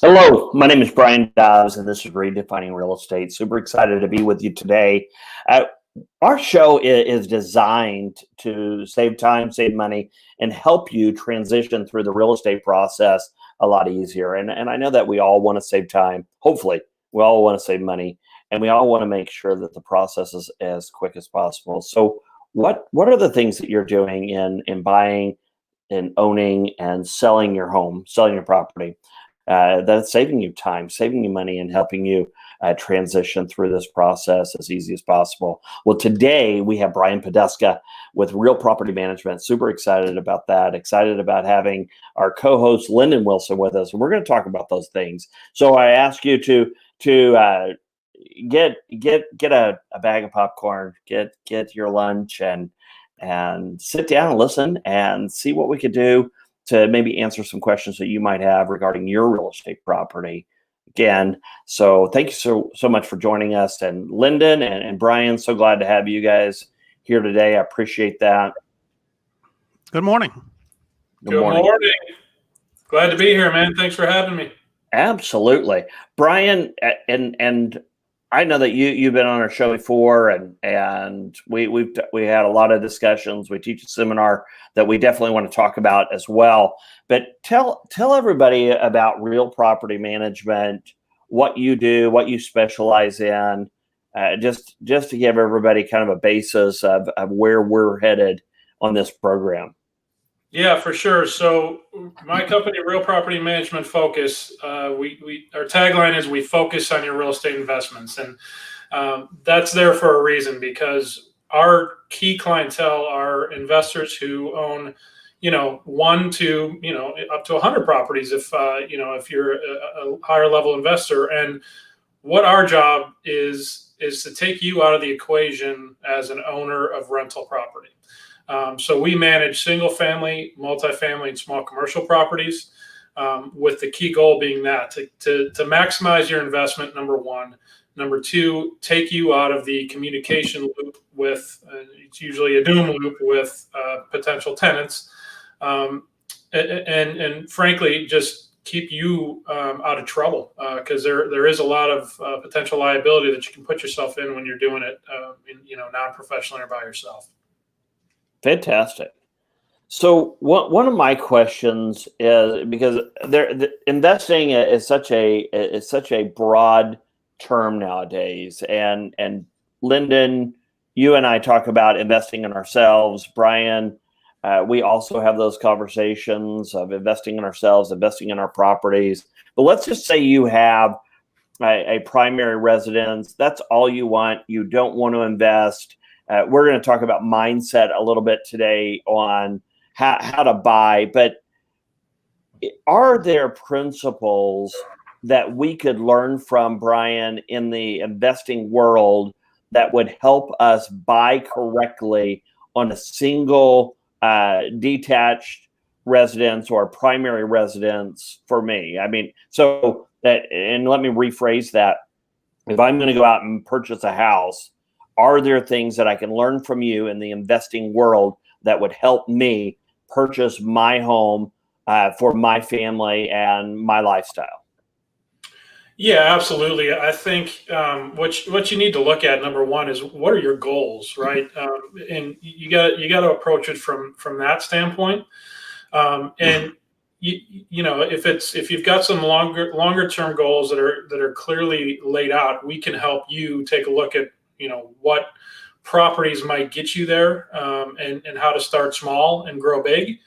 Hello, my name is Brian Dobbs, and this is Redefining Real Estate. Super excited to be with you today. Uh, our show is designed to save time, save money, and help you transition through the real estate process a lot easier. And I know that we all want to save time. Hopefully, we all want to save money, and we all want to make sure that the process is as quick as possible. So, what are the things that you're doing in buying and owning and selling your home, selling your property? That's saving you time, saving you money, and helping you transition through this process as easy as possible. Well, today we have Brian Podeska with Real Property Management. Super excited about that. Excited about having our co-host Lyndon Wilson with us, and we're going to talk about those things. So I ask you to get a bag of popcorn, get your lunch, and sit down and listen and see what we could do to maybe answer some questions that you might have regarding your real estate property. Again, so thank you so much for joining us. And Lyndon and Brian, so glad to have you guys here today. I appreciate that. Good morning. Good morning. Glad to be here, man. Thanks for having me. Absolutely. Brian, and I know that you've been on our show before, and we had a lot of discussions. We teach a seminar that we definitely want to talk about as well. But tell everybody about Real Property Management, what you do, what you specialize in, just to give everybody kind of a basis of where we're headed on this program. Yeah, for sure. So my company, Real Property Management Focus, our tagline is we focus on your real estate investments. And that's there for a reason, because our key clientele are investors who own, one to, up to 100 properties if you're a higher level investor. And what our job is to take you out of the equation as an owner of rental property. So we manage single family, multifamily, and small commercial properties, with the key goal being that to maximize your investment, number one. Number two, take you out of the communication loop with, it's usually a doom loop with potential tenants. And frankly, just keep you out of trouble, because there is a lot of potential liability that you can put yourself in when you're doing it, non-professionally or by yourself. Fantastic. So one of my questions is, because investing is such a broad term nowadays, and Lyndon, you and I talk about investing in ourselves. Brian, we also have those conversations of investing in ourselves, investing in our properties. But let's just say you have a primary residence. That's all you want. You don't want to invest. We're going to talk about mindset a little bit today on how to buy, but are there principles that we could learn from, Brian, in the investing world that would help us buy correctly on a single detached residence or primary residence for me? I mean, so that, and let me rephrase that. If I'm going to go out and purchase a house, are there things that I can learn from you in the investing world that would help me purchase my home for my family and my lifestyle? Yeah, absolutely. I think what you need to look at, number one, is what are your goals, right? And you got to approach it from that standpoint. And if you've got some longer term goals that are clearly laid out, we can help you take a look at what properties might get you there, and how to start small and grow big.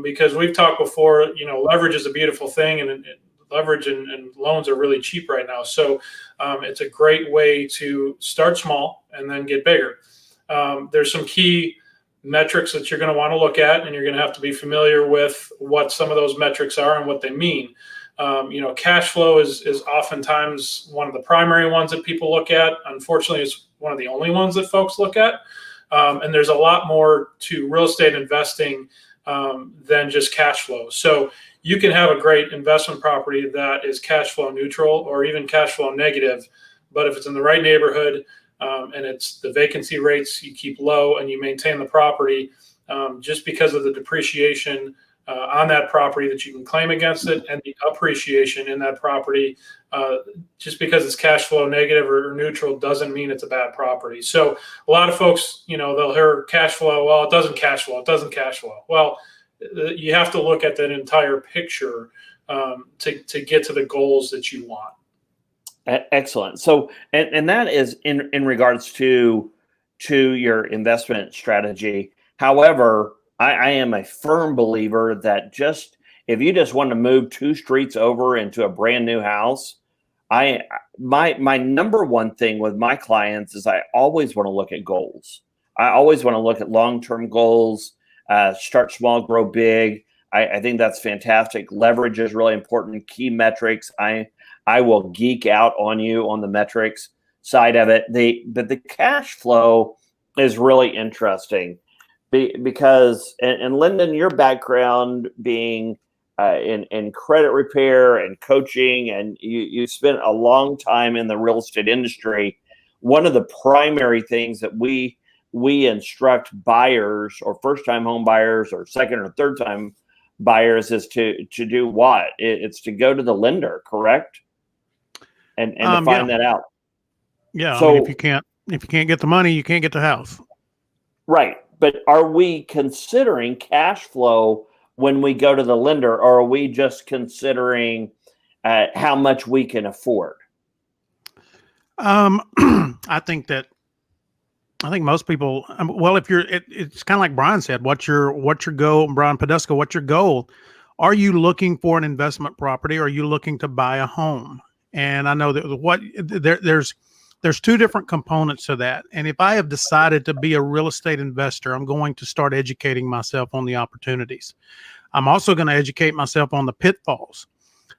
Because we've talked before, leverage is a beautiful thing, and leverage and loans are really cheap right now. So it's a great way to start small and then get bigger. There's some key metrics that you're going to want to look at, and you're going to have to be familiar with what some of those metrics are and what they mean. Cash flow is oftentimes one of the primary ones that people look at. Unfortunately, it's one of the only ones that folks look at. And there's a lot more to real estate investing than just cash flow. So you can have a great investment property that is cash flow neutral or even cash flow negative, but if it's in the right neighborhood, and it's the vacancy rates you keep low and you maintain the property, just because of the depreciation on that property that you can claim against it, and the appreciation in that property. Just because it's cash flow negative or neutral doesn't mean it's a bad property. So a lot of folks, they'll hear cash flow. Well, it doesn't cash flow. It doesn't cash flow. Well, you have to look at that entire picture to get to the goals that you want. Excellent. So, and that is in regards to your investment strategy. However, I am a firm believer that if you just want to move 2 streets over into a brand new house, my number one thing with my clients is I always want to look at goals. I always want to look at long-term goals, start small, grow big. I think that's fantastic. Leverage is really important. Key metrics. I will geek out on you on the metrics side of it. But the cash flow is really interesting because, and Lyndon, your background being in credit repair and coaching, and you spent a long time in the real estate industry. One of the primary things that we instruct buyers or first-time home buyers or second or third-time buyers is to do what? It's to go to the lender, correct? And to find that out. Yeah. So I mean, if you can't get the money, you can't get the house. Right. But are we considering cash flow when we go to the lender, or are we just considering how much we can afford? I think most people, well, if it's kind of like Brian said, what's your goal, Brian Podesta, what's your goal? Are you looking for an investment property? Or are you looking to buy a home? And I know that there's 2 different components to that. And if I have decided to be a real estate investor, I'm going to start educating myself on the opportunities. I'm also going to educate myself on the pitfalls.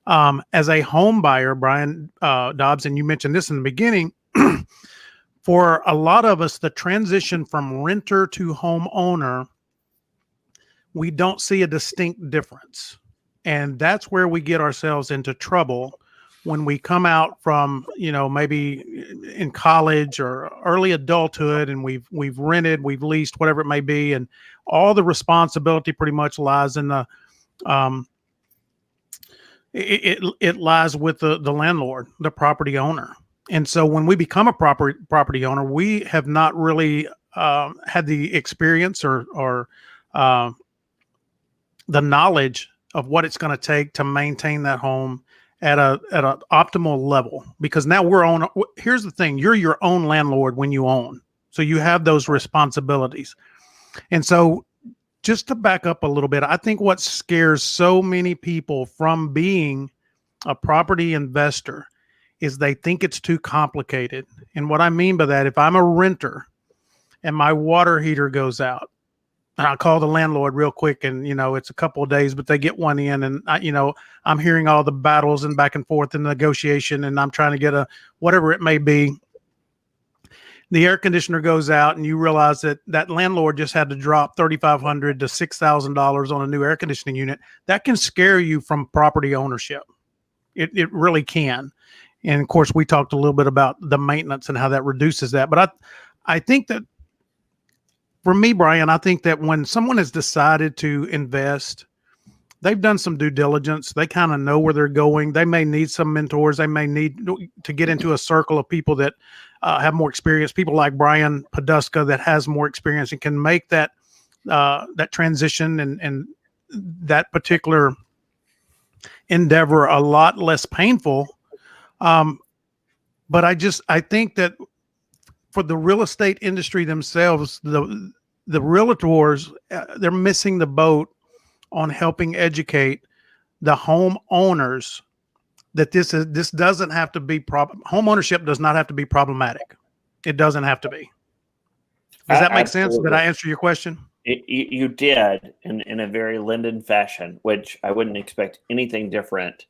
As a home buyer, Brian Dobbs, and you mentioned this in the beginning, for a lot of us, the transition from renter to homeowner, we don't see a distinct difference. And that's where we get ourselves into trouble when we come out from, maybe in college or early adulthood, and we've rented, we've leased, whatever it may be, and all the responsibility pretty much lies in the it lies with the landlord, the property owner. And so when we become a property owner, we have not really had the experience or the knowledge of what it's going to take to maintain that home at an optimal level. Because now here's the thing, you're your own landlord when you own. So you have those responsibilities. And so just to back up a little bit, I think what scares so many people from being a property investor is they think it's too complicated. And what I mean by that, if I'm a renter and my water heater goes out, and I'll call the landlord real quick, and it's a couple of days, but they get one in, and I'm hearing all the battles and back and forth and negotiation, and I'm trying to get whatever it may be. The air conditioner goes out, and you realize that landlord just had to drop $3,500 to $6,000 on a new air conditioning unit. That can scare you from property ownership. It really can. And of course, we talked a little bit about the maintenance and how that reduces that. But I think that for me, Brian, I think that when someone has decided to invest, they've done some due diligence. They kind of know where they're going. They may need some mentors. They may need to get into a circle of people that have more experience, people like Brian Podesta that has more experience and can make that transition and that particular endeavor a lot less painful. But I think that for the real estate industry themselves, the realtors, they're missing the boat on helping educate the homeowners that this doesn't have to be home ownership does not have to be problematic. It doesn't have to be. Does that make sense? Did I answer your question? You did in a very Lyndon fashion, which I wouldn't expect anything different,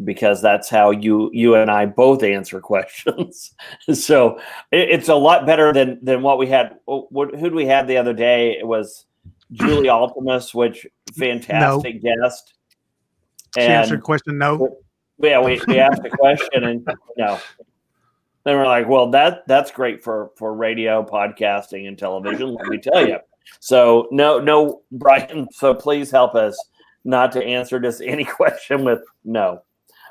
because that's how you and I both answer questions. So it's a lot better than what we had. Who'd we have the other day? It was Julie Altimus, which fantastic guest. She answered the question, no. Yeah, we asked a question and no. Then we're like, well, that's great for radio, podcasting, and television, let me tell you. So no, Brian, so please help us. not to answer just any question with no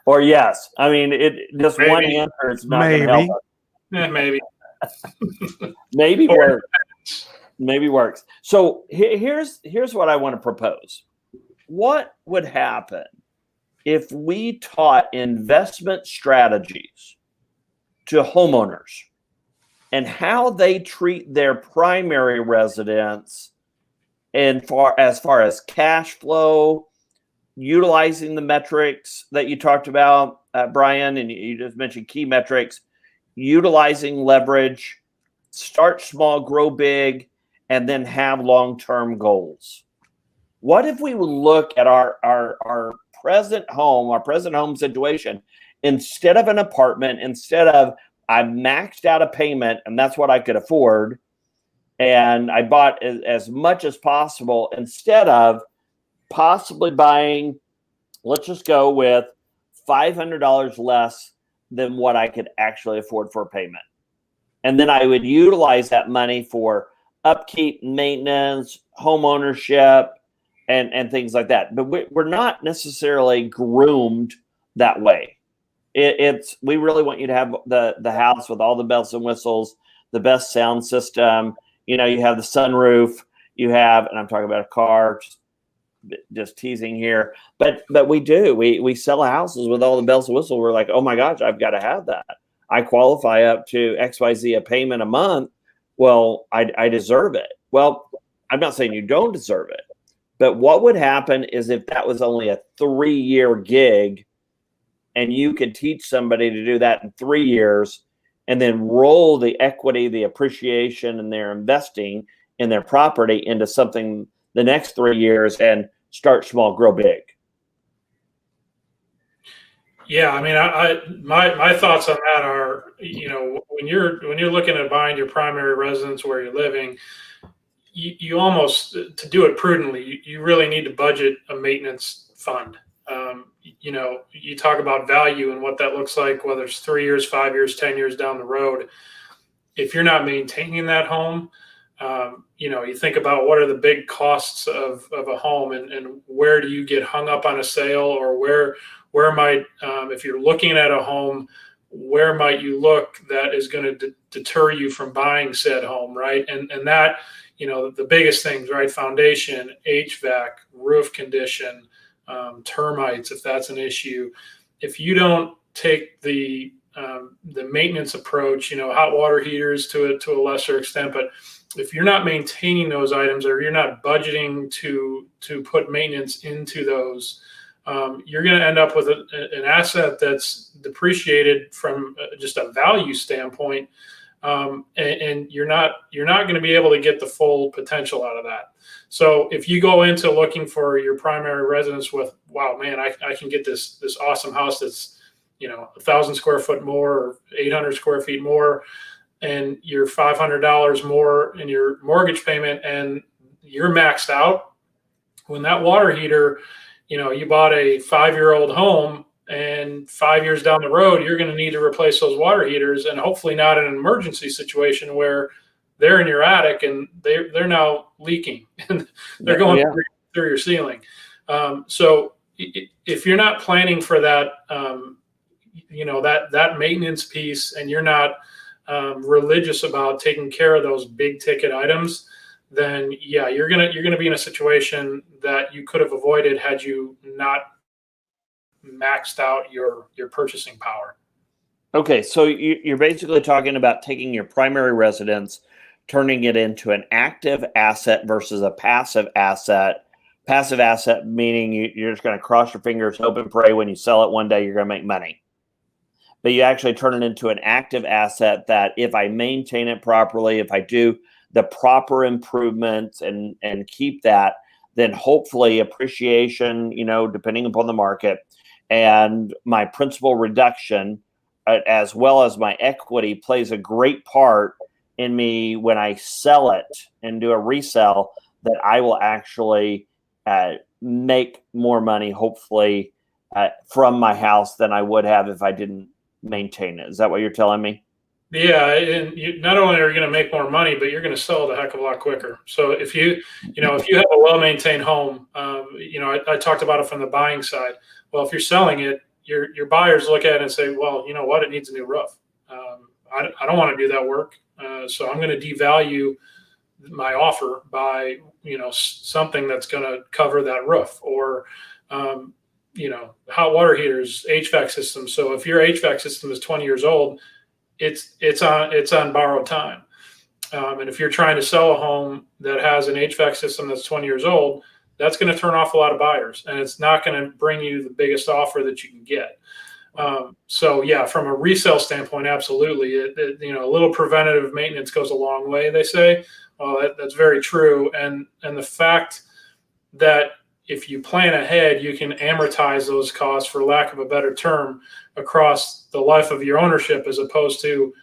or yes. I mean, just Maybe. one answer is not going to help us. Maybe. Maybe works. Maybe works. So here's what I want to propose. What would happen if we taught investment strategies to homeowners and how they treat their primary residence, and as far as cash flow, utilizing the metrics that you talked about, Brian, and you just mentioned key metrics, utilizing leverage, start small, grow big, and then have long-term goals. What if we would look at our present home situation, instead of an apartment, instead of I maxed out a payment and that's what I could afford, and I bought as much as possible, instead of possibly buying, let's just go with $500 less than what I could actually afford for a payment. And then I would utilize that money for upkeep, maintenance, home ownership, and things like that. But we're not necessarily groomed that way. We really want you to have the house with all the bells and whistles, the best sound system. You have the sunroof, and I'm talking about a car, just teasing here, but we sell houses with all the bells and whistles. We're like, oh my gosh, I've got to have that. I qualify up to XYZ a payment a month. Well, I deserve it. Well, I'm not saying you don't deserve it, but what would happen is if that was only a 3-year gig and you could teach somebody to do that in 3 years and then roll the equity, the appreciation, and their investing in their property into something the next 3 years and start small, grow big. Yeah, I mean, my thoughts on that are, when you're looking at buying your primary residence where you're living, you almost, to do it prudently, you really need to budget a maintenance fund. You talk about value and what that looks like, whether it's 3 years, 5 years, 10 years down the road. If you're not maintaining that home, you think about what are the big costs of a home, and where do you get hung up on a sale, or where might, if you're looking at a home, where might you look that is going to deter you from buying said home, right? And that, the biggest things, right? Foundation, HVAC, roof condition, termites, if that's an issue. If you don't take the maintenance approach, hot water heaters to a lesser extent, but if you're not maintaining those items, or you're not budgeting to put maintenance into those, you're going to end up with an asset that's depreciated from just a value standpoint, and you're not going to be able to get the full potential out of that. So if you go into looking for your primary residence with, wow, man, I can get this awesome house that's 1,000 square foot more, or 800 square feet more, and you're $500 more in your mortgage payment, and you're maxed out. When that water heater, you bought a 5-year-old home, and 5 years down the road, you're going to need to replace those water heaters, and hopefully not in an emergency situation where they're in your attic and they're now leaking and they're going through your ceiling. So if you're not planning for that, that maintenance piece, and you're not religious about taking care of those big ticket items, then you're gonna be in a situation that you could have avoided had you not maxed out your purchasing power. Okay, so you're basically talking about taking your primary residence, turning it into an active asset versus a passive asset. Passive asset meaning you're just going to cross your fingers, hope and pray when you sell it one day you're going to make money. But you actually turn it into an active asset that if I maintain it properly, if I do the proper improvements and keep that, then hopefully appreciation, depending upon the market, and my principal reduction, as well as my equity, plays a great part in me when I sell it and do a resell, that I will actually make more money, hopefully, from my house than I would have if I didn't maintain it. Is that what you're telling me? Yeah, and not only are you going to make more money, but you're going to sell it a heck of a lot quicker. So if if you have a well-maintained home, I talked about it from the buying side. Well, if you're selling it, your buyers look at it and say, well, you know what, it needs a new roof. I don't want to do that work, so I'm going to devalue my offer by something that's going to cover that roof, or hot water heaters, HVAC systems. So if your HVAC system is 20 years old, it's on borrowed time. And if you're trying to sell a home that has an HVAC system that's 20 years old, that's going to turn off a lot of buyers, and it's not going to bring you the biggest offer that you can get. So yeah, from a resale standpoint, absolutely. A little preventative maintenance goes a long way, they say. Well, that's very true. And the fact that if you plan ahead, you can amortize those costs, for lack of a better term, across the life of your ownership, as opposed to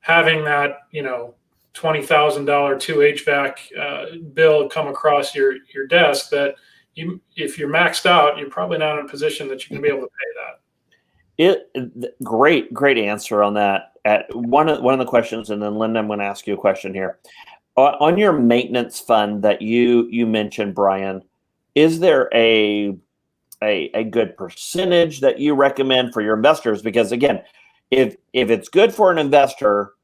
having that, $20,000 two HVAC bill come across your desk that if you're maxed out, you're probably not in a position that you can be able to pay that. Great answer on that. At one of the questions, and then Linda, I'm going to ask you a question here. On your maintenance fund that you mentioned, Brian, is there a good percentage that you recommend for your investors? Because again, if it's good for an investor,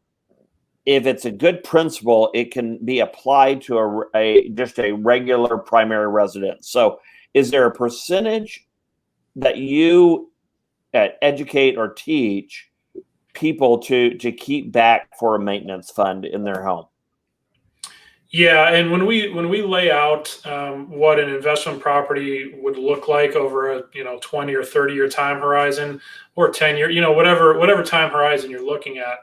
if it's a good principle, it can be applied to just a regular primary residence. So is there a percentage that you educate or teach people to keep back for a maintenance fund in their home? Yeah, and when we lay out what an investment property would look like over a 20 or 30-year time horizon, or 10-year, whatever time horizon you're looking at,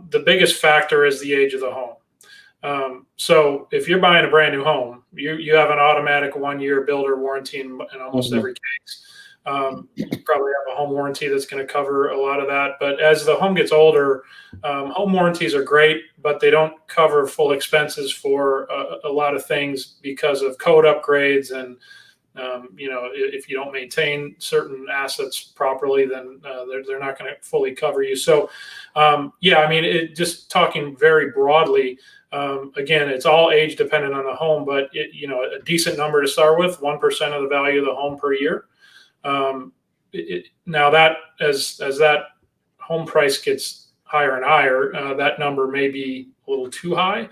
the biggest factor is the age of the home. So if you're buying a brand new home, you have an automatic 1-year builder warranty in almost every case. You probably have a home warranty that's going to cover a lot of that. But as the home gets older, home warranties are great, but they don't cover full expenses for a lot of things because of code upgrades. And, if you don't maintain certain assets properly, then they're not going to fully cover you. So, just talking very broadly, again, it's all age dependent on the home, but a decent number to start with, 1% of the value of the home per year. Now that as that home price gets higher and higher, that number may be a little too high.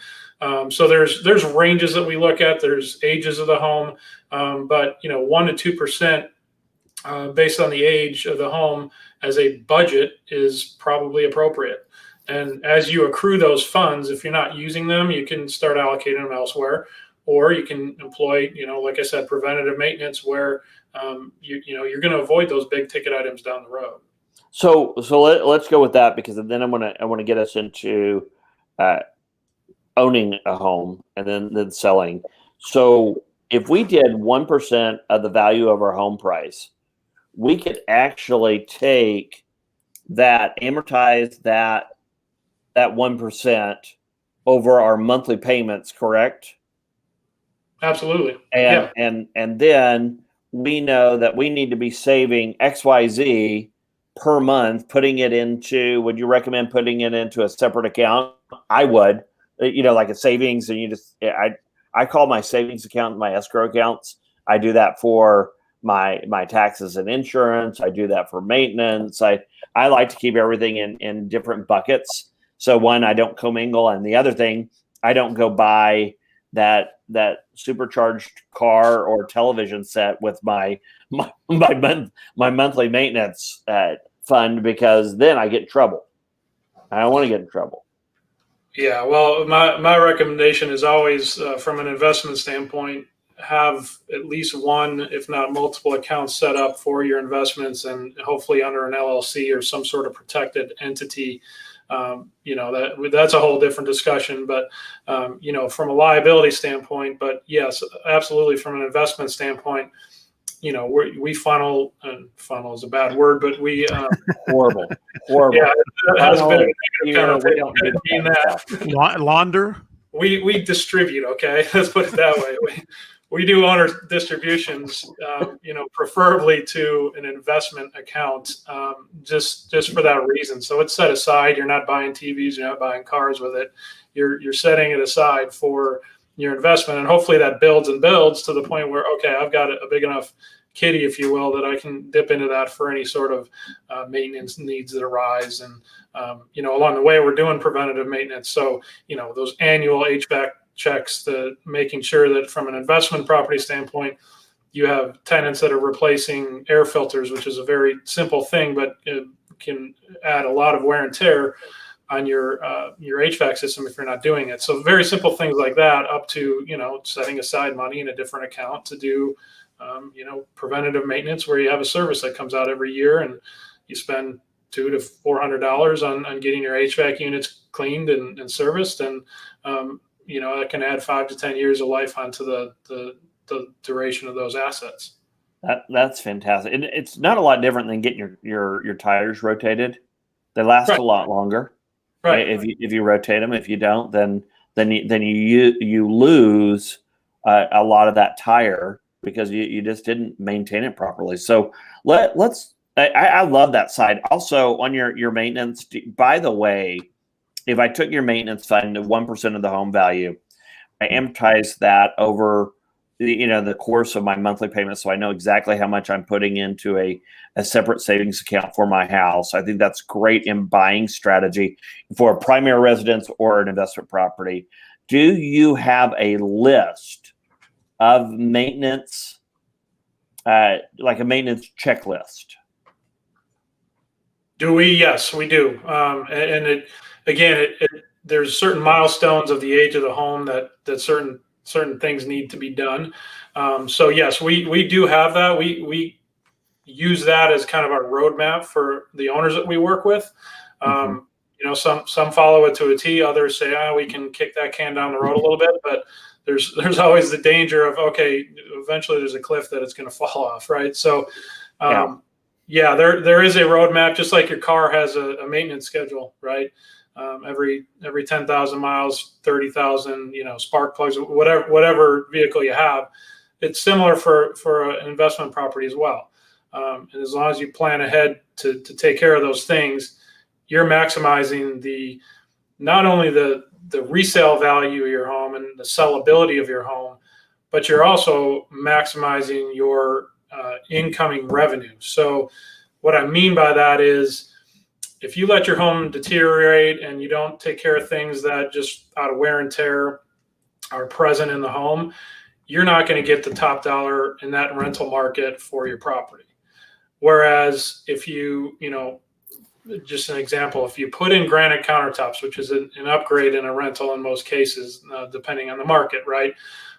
So there's ranges that we look at. There's ages of the home, but 1 to 2% based on the age of the home as a budget is probably appropriate. And as you accrue those funds, if you're not using them, you can start allocating them elsewhere, or you can employ, like I said, preventative maintenance where you're going to avoid those big ticket items down the road. So let's go with that, because then I want to get us into owning a home and then selling. So if we did 1% of the value of our home price, we could actually take that, amortize that 1% over our monthly payments, correct? Absolutely. And then we know that we need to be saving XYZ per month, would you recommend putting it into a separate account? I would, like a savings, and I call my savings account my escrow accounts. I do that for my taxes and insurance. I do that for maintenance. I like to keep everything in different buckets. So one, I don't commingle, and the other thing, I don't go buy that supercharged car or television set with my monthly maintenance fund, because then I get in trouble. I don't want to get in trouble. Yeah, well, my recommendation is always, from an investment standpoint, have at least one, if not multiple accounts set up for your investments, and hopefully under an LLC or some sort of protected entity. That's a whole different discussion, but from a liability standpoint, but yes, absolutely, from an investment standpoint, we funnel, and funnel is a bad word, but we horrible. Yeah, that has been launder. We distribute. Okay, let's put it that way. we do owner distributions, preferably to an investment account, just for that reason. So it's set aside. You're not buying TVs, you're not buying cars with it. You're setting it aside for your investment, and hopefully that builds and builds to the point where, okay, I've got a big enough kitty, if you will, that I can dip into that for any sort of maintenance needs that arise. And along the way, we're doing preventative maintenance. So those annual HVAC checks, making sure that from an investment property standpoint, you have tenants that are replacing air filters, which is a very simple thing, but it can add a lot of wear and tear on your HVAC system if you're not doing it. So very simple things like that, up to setting aside money in a different account to do preventative maintenance, where you have a service that comes out every year and you spend $200 to $400 on getting your HVAC units cleaned and serviced, and that can add 5 to 10 years of life onto the duration of those assets. That's fantastic. And it's not a lot different than getting your tires rotated. They last a lot longer. Right. If you rotate them. If you don't, then you lose a lot of that tire because you just didn't maintain it properly. So let's. I love that side. Also, on your maintenance. By the way, if I took your maintenance fund to 1% of the home value, I amortize that over the course of my monthly payments, so I know exactly how much I'm putting into a separate savings account for my house. I think that's great in buying strategy for a primary residence or an investment property. Do you have a list of maintenance, like a maintenance checklist? Do we? Yes, we do. And there's certain milestones of the age of the home that certain things need to be done. So yes, we do have that. We use that as kind of our roadmap for the owners that we work with. Some follow it to a T. Others say, we can kick that can down the road a little bit, but there's always the danger of, okay, eventually there's a cliff that it's going to fall off. Right. So, there is a roadmap, just like your car has a maintenance schedule, right? Every 10,000 miles, 30,000, spark plugs, whatever vehicle you have. It's similar for an investment property as well. And as long as you plan ahead to take care of those things, you're maximizing not only the resale value of your home and the sellability of your home, but you're also maximizing your incoming revenue. So what I mean by that is, if you let your home deteriorate and you don't take care of things that just out of wear and tear are present in the home, you're not going to get the top dollar in that rental market for your property. Whereas if just an example, if you put in granite countertops, which is an upgrade in a rental in most cases, depending on the market, right?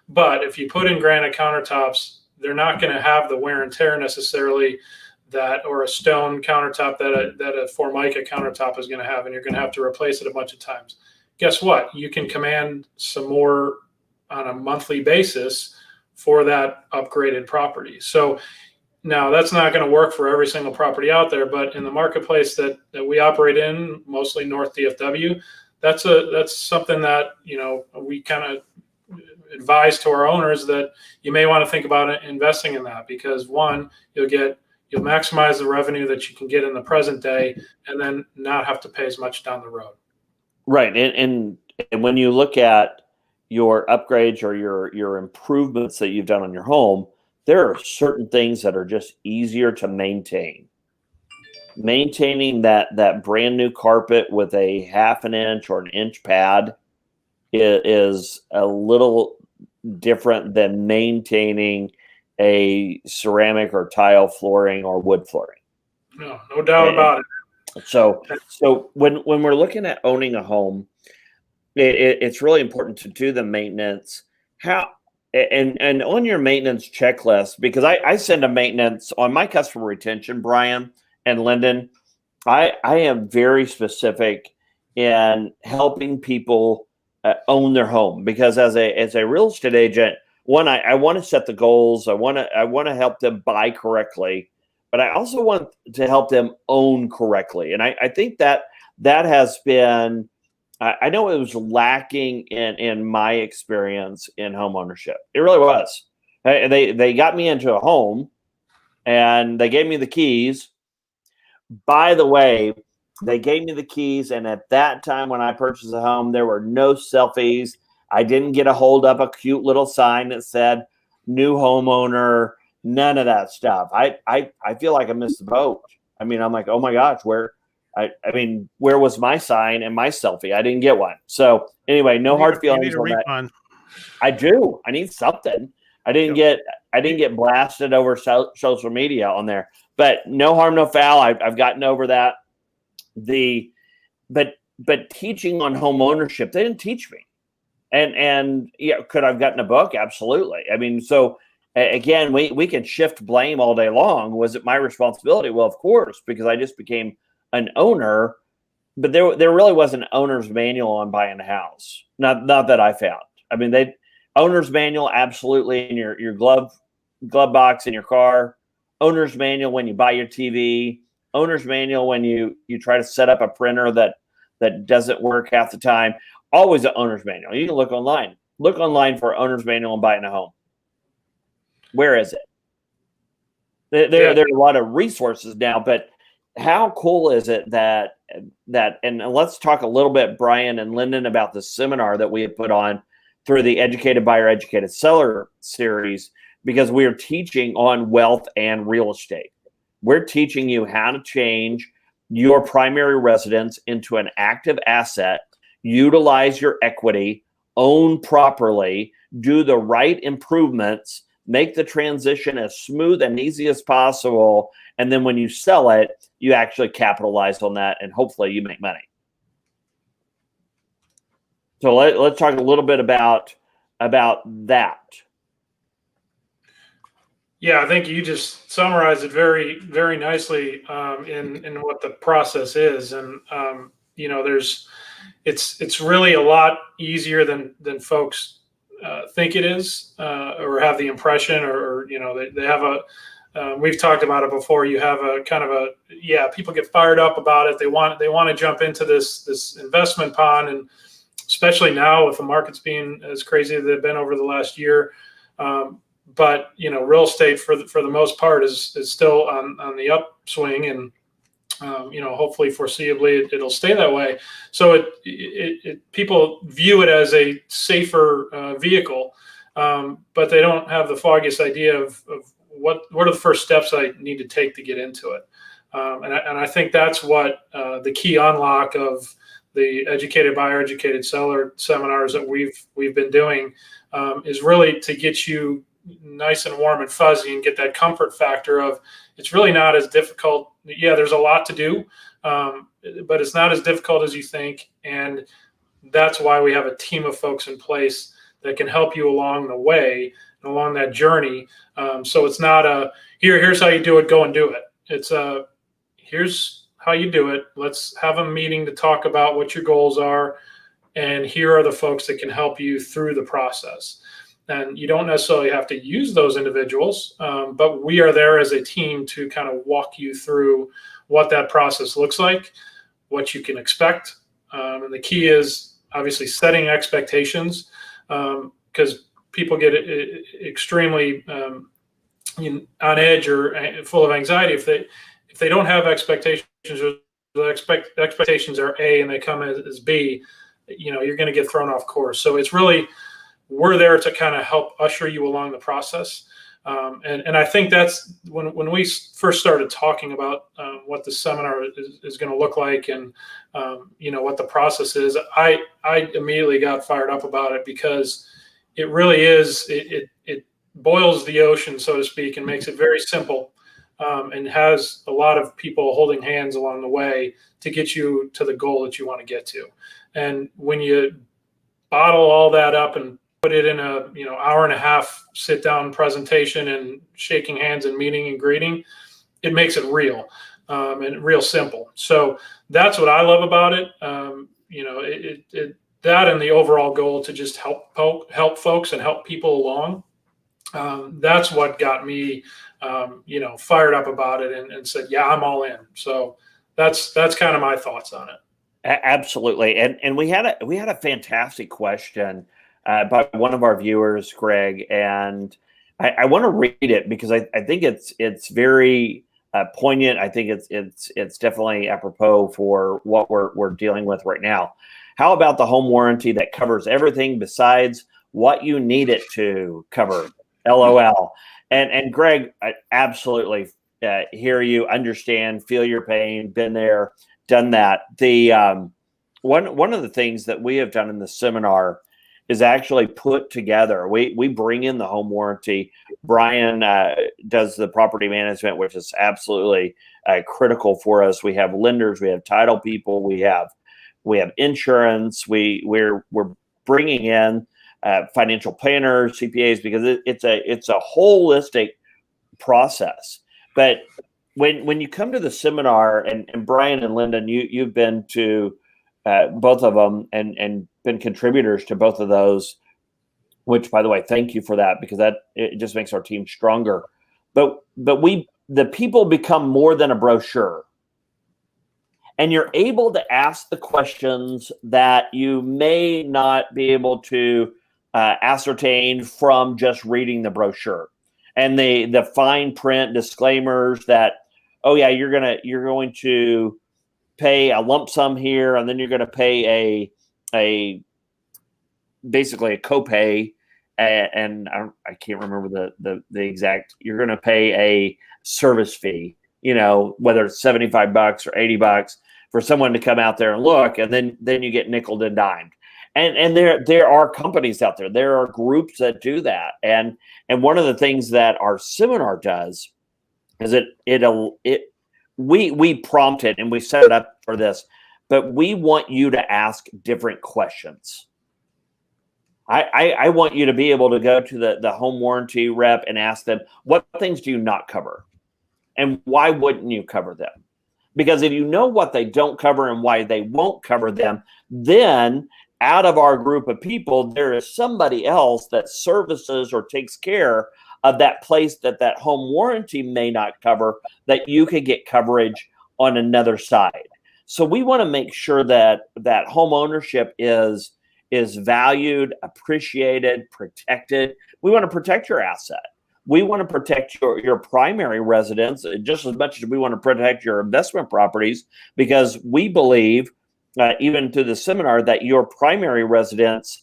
But if you put in granite countertops, they're not going to have the wear and tear necessarily or a stone countertop that a Formica countertop is going to have, and you're going to have to replace it a bunch of times. Guess what? You can command some more on a monthly basis for that upgraded property. So now that's not going to work for every single property out there, but in the marketplace that we operate in, mostly North DFW, that's something that we kind of advise to our owners that you may want to think about investing in that, because one, you'll maximize the revenue that you can get in the present day, and then not have to pay as much down the road. Right. And when you look at your upgrades or your improvements that you've done on your home, there are certain things that are just easier to maintain. Maintaining that brand new carpet with a 1/2 inch or 1 inch pad is a little different than maintaining a ceramic or tile flooring or wood flooring. No doubt about it. So when we're looking at owning a home, it's really important to do the maintenance. And on your maintenance checklist, because I send a maintenance on my customer retention, Brian and Lyndon, I am very specific in helping people own their home, because as a real estate agent, one, I want to set the goals. I want to help them buy correctly, but I also want to help them own correctly. And I think that has been, I know it was lacking in my experience in home ownership. It really was. They got me into a home, and they gave me the keys. By the way, they gave me the keys, and at that time when I purchased a home, there were no selfies. I didn't get a hold up a cute little sign that said "new homeowner." None of that stuff. I feel like I missed the boat. I mean, I'm like, oh my gosh, where was my sign and my selfie? I didn't get one. So anyway, no hard feelings on that. I do. I need something. I didn't get blasted over social media on there, but no harm, no foul. I've gotten over that. But teaching on home ownership, they didn't teach me. And yeah, could I've gotten a book? Absolutely. I mean, so again, we can shift blame all day long. Was it my responsibility? Well, of course, because I just became an owner, but there really was an owner's manual on buying a house. Not that I found. I mean, owner's manual absolutely in your glove box in your car. Owner's manual when you buy your TV. Owner's manual when you try to set up a printer that doesn't work half the time. Always an owner's manual. You can look online. Look online for owner's manual on buying a home. Where is it? There are a lot of resources now, but how cool is it that and let's talk a little bit, Brian and Lyndon, about the seminar that we have put on through the Educated Buyer, Educated Seller series, because we are teaching on wealth and real estate. We're teaching you how to change your primary residence into an active asset, utilize your equity, own properly, do the right improvements, make the transition as smooth and easy as possible. And then when you sell it, you actually capitalize on that and hopefully you make money. So let's talk a little bit about that. Yeah, I think you just summarized it very, very nicely in what the process is. And, it's really a lot easier than folks think it is or have the impression or they have we've talked about it before. You have a kind of people get fired up about it. They want to jump into this investment pond, and especially now with the markets being as crazy as they've been over the last year. But real estate for the most part is still on the upswing, and hopefully foreseeably it'll stay that way. So people view it as a safer vehicle, but they don't have the foggiest idea of what are the first steps I need to take to get into it. And I think that's what the key unlock of the Educated Buyer, Educated Seller seminars that we've been doing is really to get you nice and warm and fuzzy and get that comfort factor of it's really not as difficult. Yeah, there's a lot to do, but it's not as difficult as you think. And that's why we have a team of folks in place that can help you along the way and along that journey. So it's not here's how you do it, go and do it. It's here's how you do it. Let's have a meeting to talk about what your goals are. And here are the folks that can help you through the process. And you don't necessarily have to use those individuals, but we are there as a team to kind of walk you through what that process looks like, what you can expect. And the key is obviously setting expectations, because people get extremely on edge or full of anxiety if they don't have expectations, or the expectations are A and they come as B, you're going to get thrown off course. So it's really, we're there to kind of help usher you along the process. And I think that's when we first started talking about what the seminar is going to look like and, what the process is, I immediately got fired up about it, because it really is, it boils the ocean, so to speak, and makes it very simple, and has a lot of people holding hands along the way to get you to the goal that you want to get to. And when you bottle all that up and put it in a hour and a half sit down presentation and shaking hands and meeting and greeting, it makes it real and real simple. So that's what I love about it. That and the overall goal to just help folks and help people along. That's what got me fired up about it and said, yeah, I'm all in. So that's kind of my thoughts on it. Absolutely. And we had a fantastic question by one of our viewers, Greg, and I want to read it because I think it's very poignant. I think it's definitely apropos for what we're dealing with right now. How about the home warranty that covers everything besides what you need it to cover? LOL. And Greg, I absolutely hear you, understand, feel your pain, been there, done that. The one of the things that we have done in the seminar is actually put together. We bring in the home warranty. Brian does the property management, which is absolutely critical for us. We have lenders, we have title people, we have insurance. We're bringing in financial planners, CPAs, because it's a holistic process. But when you come to the seminar, and Brian and Lyndon, you've been to both of them and been contributors to both of those, which, by the way, thank you for that, because it just makes our team stronger. But the people become more than a brochure, and you're able to ask the questions that you may not be able to ascertain from just reading the brochure, and the fine print disclaimers that, oh yeah, you're going to pay a lump sum here, and then you're going to pay basically a copay, and I can't remember the exact. You're going to pay a service fee, whether it's $75 or $80 for someone to come out there and look, and then you get nickeled and dimed. And there are companies out there. There are groups that do that. And one of the things that our seminar does is we prompt it and we set it up for this, but we want you to ask different questions. I want you to be able to go to the home warranty rep and ask them, what things do you not cover? And why wouldn't you cover them? Because if you know what they don't cover and why they won't cover them, then out of our group of people, there is somebody else that services or takes care of that place that home warranty may not cover, that you could get coverage on another side. So we want to make sure that home ownership is valued, appreciated, protected. We want to protect your asset. We want to protect your primary residence just as much as we want to protect your investment properties, because we believe, even through the seminar, that your primary residence,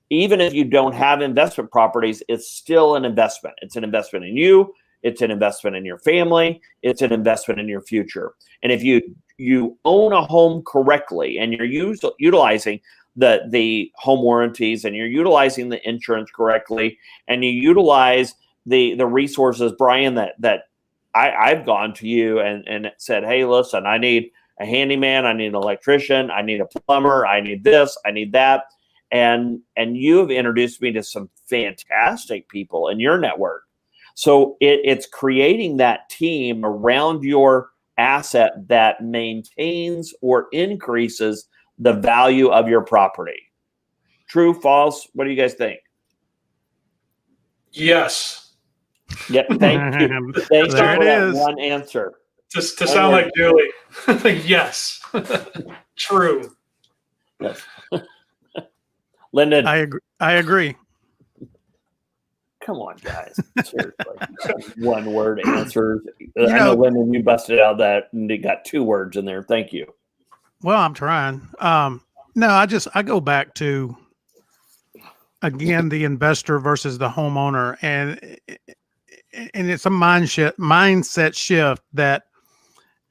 even if you don't have investment properties, it's still an investment. It's an investment in you. It's an investment in your family. It's an investment in your future. And if you own a home correctly and you're utilizing the home warranties and you're utilizing the insurance correctly and you utilize the resources, Brian, that I've gone to you and said, hey, listen, I need a handyman, I need an electrician, I need a plumber, I need this, I need that. And you have introduced me to some fantastic people in your network. So it's creating that team around your asset that maintains or increases the value of your property. True, false? What do you guys think? Yes. Yep. Thank you. Thank you for that one answer. To sound like Julie. Yes. True. Yes. Lyndon. I agree. Come on, guys. Seriously. One word answers. I know, Lyndon, you busted out that and you got 2 words in there. Thank you. Well, I'm trying. No, I go back to, again, the investor versus the homeowner, and it's a mindset shift that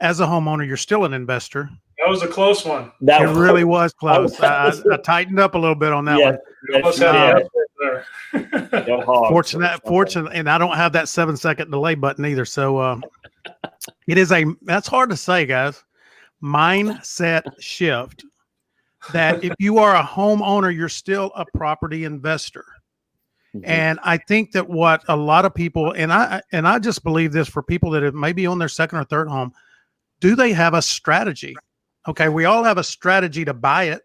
as a homeowner, you're still an investor. That was a close one. It really was close. I tightened up a little bit on that one. Fortunate, and I don't have that 7-second delay button either. So that's hard to say, guys. Mindset shift. That if you are a homeowner, you're still a property investor. Mm-hmm. And I think that what a lot of people, and I just believe this for people that have maybe on their second or third home, do they have a strategy? Okay, we all have a strategy to buy it.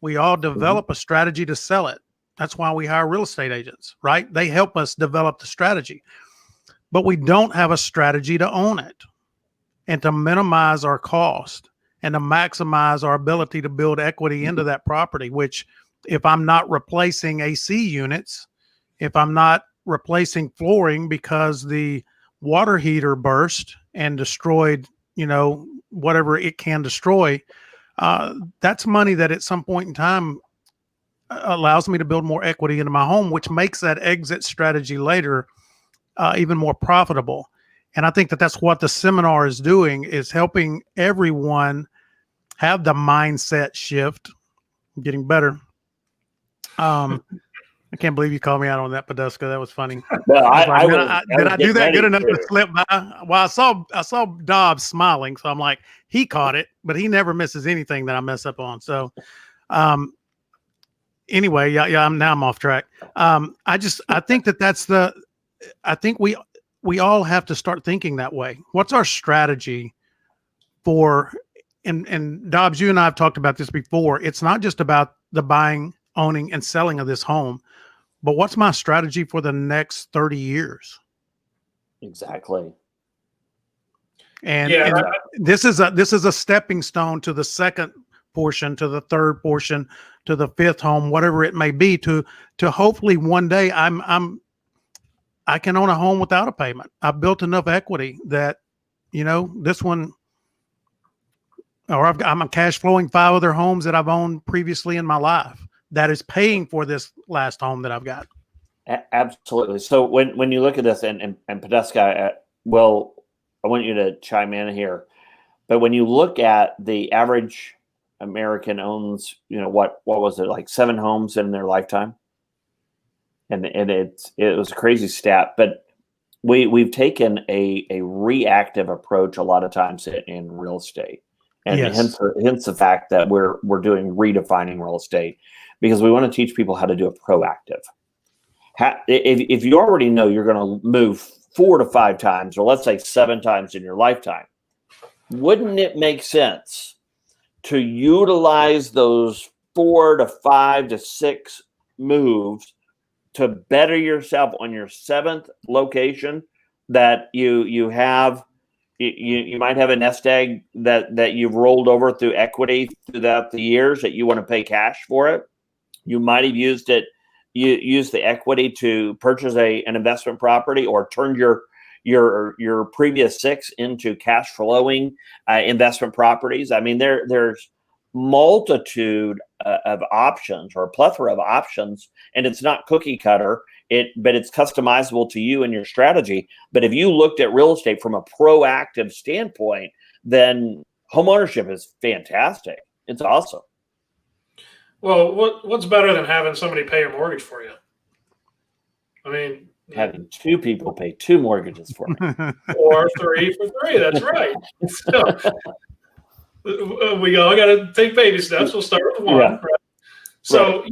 We all develop a strategy to sell it. That's why we hire real estate agents, right? They help us develop the strategy. But we don't have a strategy to own it and to minimize our cost and to maximize our ability to build equity into that property, which if I'm not replacing AC units, if I'm not replacing flooring because the water heater burst and destroyed, whatever it can destroy. That's money that at some point in time allows me to build more equity into my home, which makes that exit strategy later even more profitable. And I think that that's what the seminar is doing, is helping everyone have the mindset shift. I'm getting better. I can't believe you called me out on that, Poduska. That was funny. No, Did I do that good enough to slip by? Well, I saw Dobbs smiling, so I'm like, he caught it, but he never misses anything that I mess up on. So, anyway, I'm off track. I think I think we all have to start thinking that way. What's our strategy for? And Dobbs, you and I have talked about this before. It's not just about the buying, owning, and selling of this home, but what's my strategy for the next 30 years? Exactly. And this is a stepping stone to the second portion, to the third portion, to the fifth home, whatever it may be, to hopefully one day I can own a home without a payment. I've built enough equity that, this one, or I'm cash flowing 5 other homes that I've owned previously in my life that is paying for this last home that I've got. Absolutely. So when you look at this, and Poduska, I want you to chime in here, but when you look at the average American owns, what was it, like 7 homes in their lifetime? And it was a crazy stat, but we've taken a reactive approach a lot of times in real estate. And yes. hence the fact that we're doing redefining real estate, because we want to teach people how to do a proactive. If you already know you're going to move 4 to 5 times, or let's say 7 times in your lifetime, wouldn't it make sense to utilize those 4 to 5 to 6 moves to better yourself on your 7th location that you have? You might have a nest egg that you've rolled over through equity throughout the years that you want to pay cash for it. You might have used the equity to purchase an investment property, or turn your previous 6 into cash flowing investment properties. I mean, there's multitude of options, or a plethora of options, and it's not cookie cutter. But it's customizable to you and your strategy. But if you looked at real estate from a proactive standpoint, then home ownership is fantastic. It's awesome. Well, what's better than having somebody pay your mortgage for you? I mean, having 2 people pay 2 mortgages for me, or 3 for 3. That's right. So, we all got to take baby steps. We'll start with 1. Yeah. Right? So,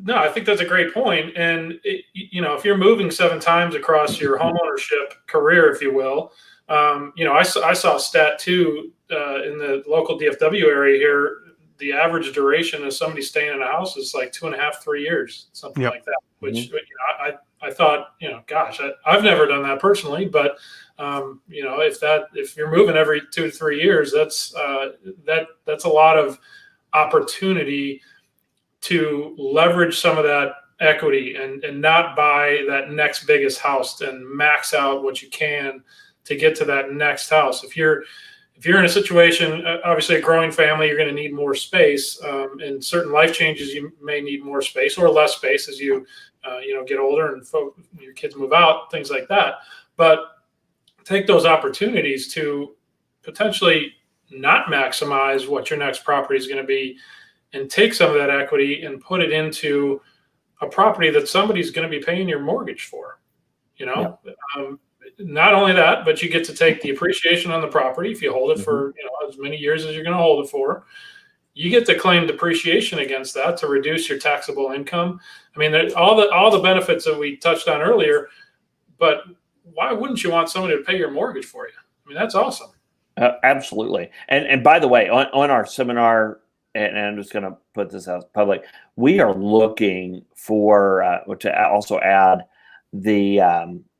no, I think that's a great point. And, if you're moving 7 times across your homeownership career, if you will, I saw a stat too in the local DFW area here. The average duration of somebody staying in a house is like 2.5, 3 years, something like that, which I thought, gosh, I've never done that personally, but if you're moving every 2 to 3 years, that's a lot of opportunity to leverage some of that equity and not buy that next biggest house and max out what you can to get to that next house. If you're in a situation, obviously a growing family, you're going to need more space. And certain life changes, you may need more space or less space as you get older and your kids move out, things like that. But take those opportunities to potentially not maximize what your next property is going to be, and take some of that equity and put it into a property that somebody's going to be paying your mortgage for. Not only that, but you get to take the appreciation on the property if you hold it for as many years as you're going to hold it for. You get to claim depreciation against that to reduce your taxable income. I mean, all the benefits that we touched on earlier. But why wouldn't you want somebody to pay your mortgage for you? I mean, that's awesome. Absolutely. And by the way, on our seminar, and I'm just going to put this out public, we are looking for to also add the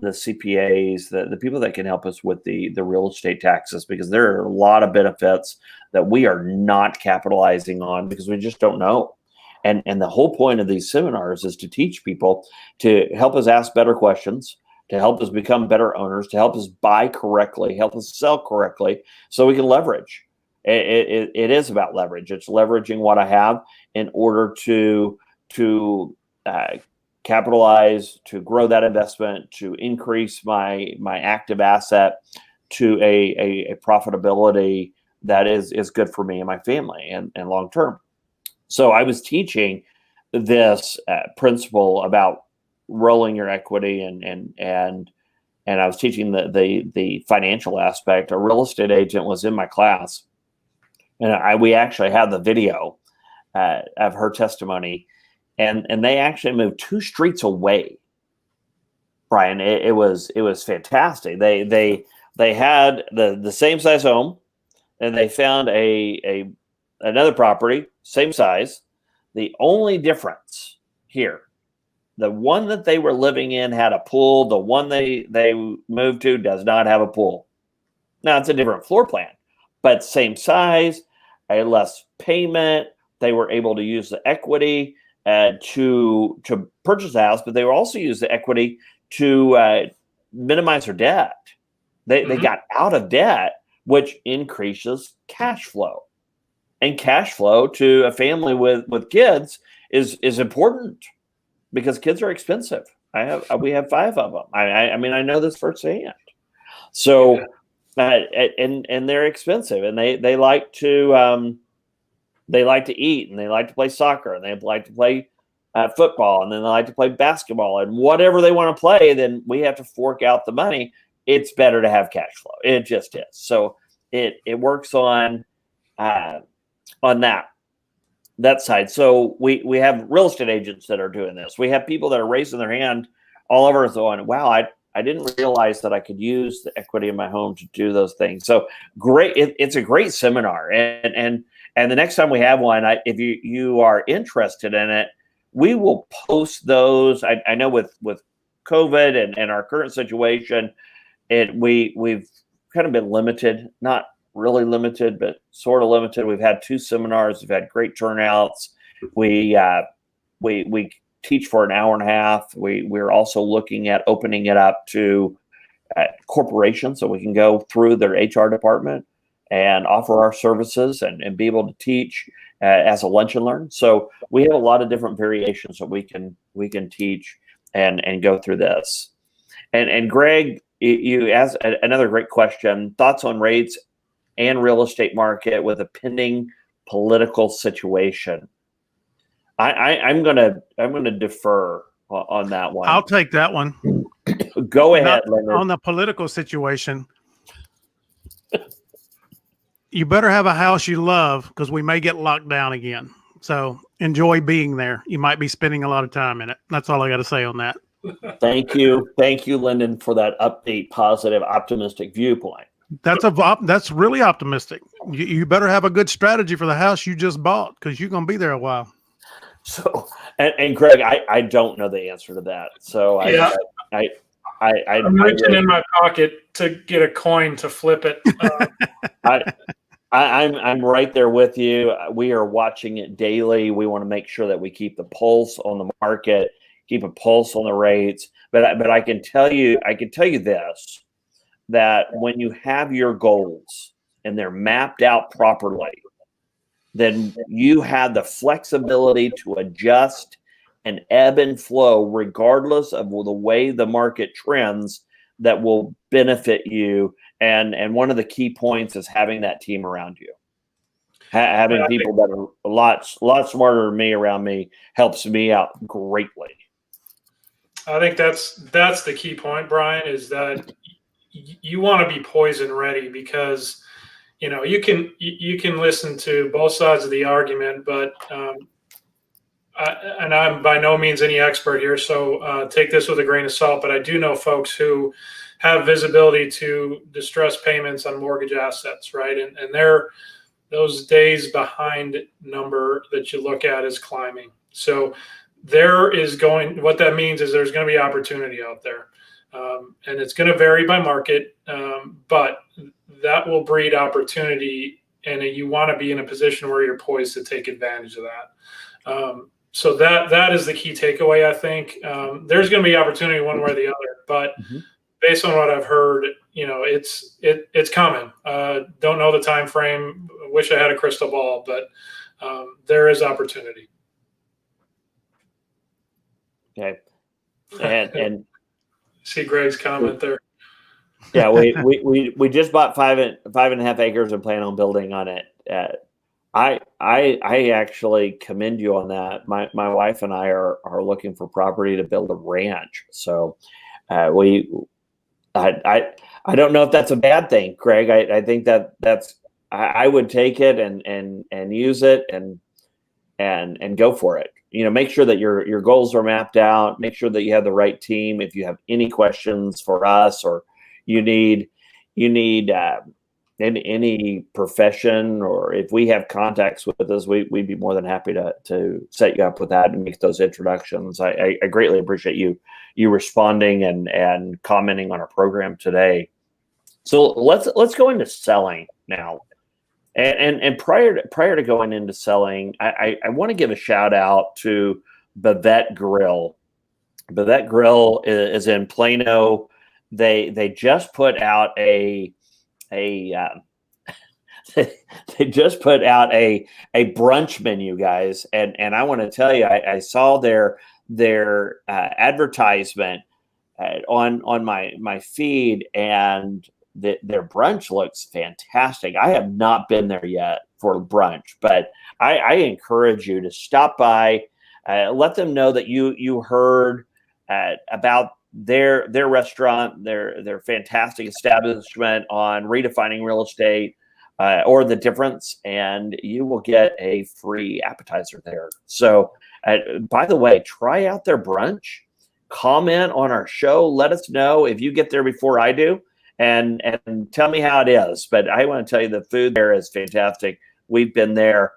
CPAs, the people that can help us with the real estate taxes, because there are a lot of benefits that we are not capitalizing on because we just don't know. And the whole point of these seminars is to teach people, to help us ask better questions, to help us become better owners, to help us buy correctly, help us sell correctly, so we can leverage. It is about leverage. It's leveraging what I have in order to capitalize, to grow that investment, to increase my active asset to a profitability that is good for me and my family and long term. So I was teaching this principle about rolling your equity and I was teaching the financial aspect. A real estate agent was in my class, and we actually have the video of her testimony, and they actually moved 2 streets away. Brian, it was fantastic. They had the same size home, and they found another property, same size. The only difference here, the one that they were living in had a pool. The one they moved to does not have a pool. Now, it's a different floor plan, but same size, a less payment. They were able to use the equity to purchase a house, but they were also use the equity to minimize their debt. They got out of debt, which increases cash flow. And cash flow to a family with kids is important, because kids are expensive. We have 5 of them. I mean, I know this firsthand. So, and they're expensive, and they like to eat, and they like to play soccer, and they like to play football, and then they like to play basketball, and whatever they want to play. Then we have to fork out the money. It's better to have cash flow. It just is. So it works on that side. So we have real estate agents that are doing this. We have people that are raising their hand all over us going, wow, I didn't realize that I could use the equity in my home to do those things. So great. It's a great seminar. And the next time we have one, if you are interested in it, we will post those. I know with COVID and our current situation, we've kind of been limited, not really limited, but sort of limited. We've had 2 seminars. We've had great turnouts. We teach for an hour and a half. We're also looking at opening it up to corporations, so we can go through their HR department and offer our services and be able to teach as a lunch and learn. So we have a lot of different variations that we can teach and go through this. And Greg, you asked another great question: thoughts on rates and real estate market with a pending political situation. I'm gonna defer on that one. I'll take that one. Go ahead, Leonard. On the political situation, you better have a house you love, because we may get locked down again. So enjoy being there. You might be spending a lot of time in it. That's all I got to say on that. Thank you, Lyndon, for that upbeat, positive, optimistic viewpoint. That's really optimistic. You better have a good strategy for the house you just bought, because you're going to be there a while. So, and Greg, I don't know the answer to that. So yeah. I'm reaching in my pocket to get a coin to flip it. I'm right there with you. We are watching it daily. We want to make sure that we keep the pulse on the market, keep a pulse on the rates. But I can tell you this, that when you have your goals and they're mapped out properly, then you have the flexibility to adjust and ebb and flow regardless of the way the market trends, that will benefit you. And one of the key points is having that team around you. Having people that are a lot smarter than me around me helps me out greatly. I think that's the key point, Brian, is that you want to be poison ready, because you can listen to both sides of the argument, but and I'm by no means any expert here, so take this with a grain of salt. But I do know folks who have visibility to distress payments on mortgage assets, right? And those days behind number that you look at is climbing. So what that means is there's going to be opportunity out there. And it's going to vary by market, but that will breed opportunity, and you want to be in a position where you're poised to take advantage of that. So that is the key takeaway, I think. There's going to be opportunity one way or the other, but based on what I've heard, it's coming. Don't know the time frame. Wish I had a crystal ball, but there is opportunity. Okay. And see Greg's comment there. Yeah, we just bought 5.5 acres and plan on building on it. I actually commend you on that. My wife and I are looking for property to build a ranch. So I don't know if that's a bad thing, Craig. I think that's I would take it and use it and go for it. Make sure that your goals are mapped out. Make sure that you have the right team. If you have any questions for us, or you need any profession, or if we have contacts with us, we'd be more than happy to set you up with that and make those introductions. I greatly appreciate you responding and commenting on our program today. So let's go into selling now. And prior to going into selling, I want to give a shout out to Bavette Grill. Bavette Grill is in Plano. They just put out they just put out a brunch menu, guys, and I want to tell you, I saw their advertisement on my feed, and their brunch looks fantastic. I have not been there yet for brunch, but I encourage you to stop by, let them know that you heard about their restaurant, their fantastic establishment on Redefining Real Estate, or The Difference, and you will get a free appetizer there. So, by the way, try out their brunch. Comment on our show. Let us know if you get there before I do. And tell me how it is. But I want to tell you, the food there is fantastic. We've been there.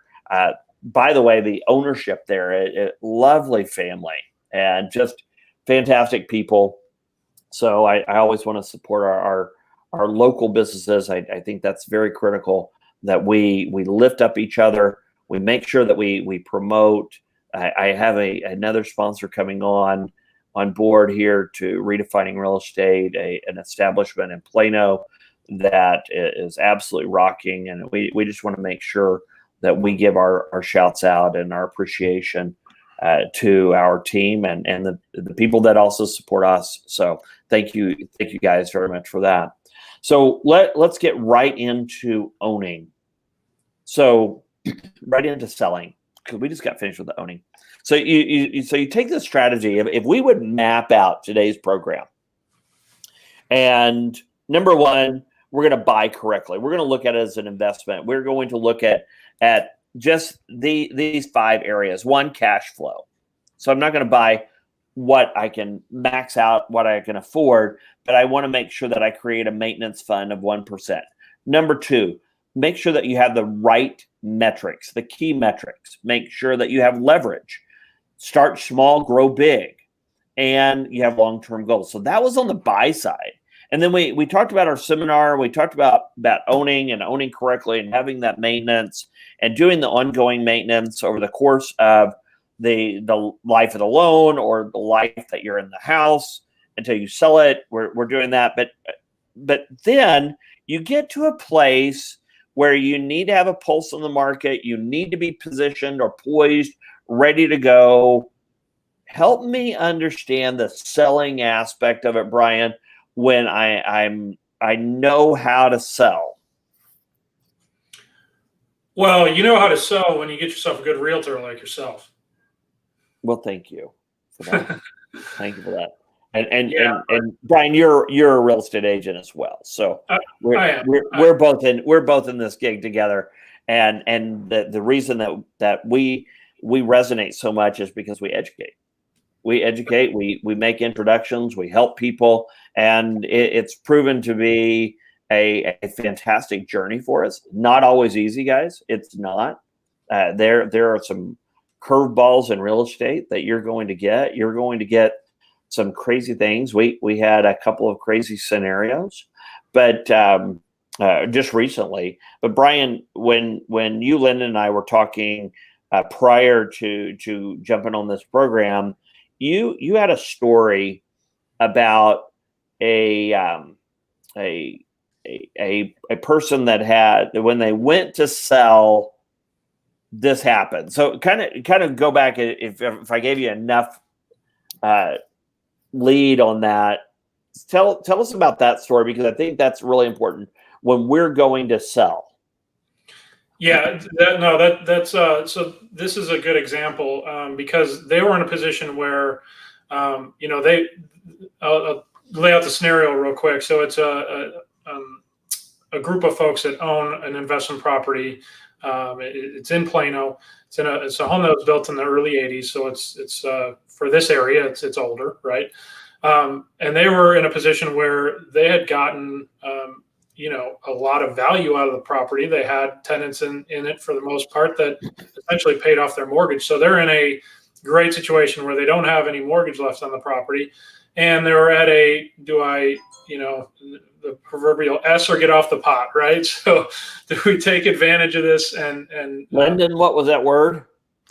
By the way, the ownership there, lovely family and just fantastic people. So I always want to support our local businesses. I think that's very critical, that we lift up each other. We make sure that we promote. I have another sponsor coming on board here to Redefining Real Estate, an establishment in Plano that is absolutely rocking. And we just want to make sure that we give our shouts out and our appreciation to our team and the people that also support us. So thank you guys very much for that. So let's get right into owning. So right into selling, because we just got finished with the owning. So you take this strategy. If we would map out today's program, and number one, we're going to buy correctly. We're going to look at it as an investment. We're going to look at just these 5 areas. One, cash flow. So I'm not going to buy what I can max out, what I can afford, but I want to make sure that I create a maintenance fund of 1%. Number 2, make sure that you have the right metrics, the key metrics. Make sure that you have leverage. Start small, grow big, and you have long-term goals. So that was on the buy side. And then we talked about our seminar. We talked about owning and owning correctly and having that maintenance and doing the ongoing maintenance over the course of the life of the loan or the life that you're in the house until you sell it. We're doing that. But then you get to a place where you need to have a pulse on the market. You need to be positioned or poised, ready to go. Help me understand the selling aspect of it, Brian, when I know how to sell. Well, you know how to sell when you get yourself a good realtor like yourself. Well, thank you for that. Thank you for that. And Brian, you're a real estate agent as well. So we're both in this gig together. And the reason that we resonate so much is because we educate. We make introductions, we help people, and it's proven to be a fantastic journey for us. Not always easy, guys. It's not. There are some curveballs in real estate that you're going to get. You're going to get some crazy things. We had a couple of crazy scenarios, but just recently. But Brian, when you, Lyndon, and I were talking prior to jumping on this program, you had a story about a person that had, when they went to sell, this happened. So kind of go back, if I gave you enough lead on that, tell us about that story, because I think that's really important when we're going to sell. Yeah, that's so this is a good example, because they were in a position where, I'll lay out the scenario real quick. So it's a group of folks that own an investment property. It's in Plano. It's a home that was built in the early '80s, so it's for this area. It's older, right? And they were in a position where they had gotten a lot of value out of the property. They had tenants in it for the most part that essentially paid off their mortgage. So they're in a great situation where they don't have any mortgage left on the property, and they're at the proverbial S or get off the pot, right? So do we take advantage of this and Lyndon, what was that word?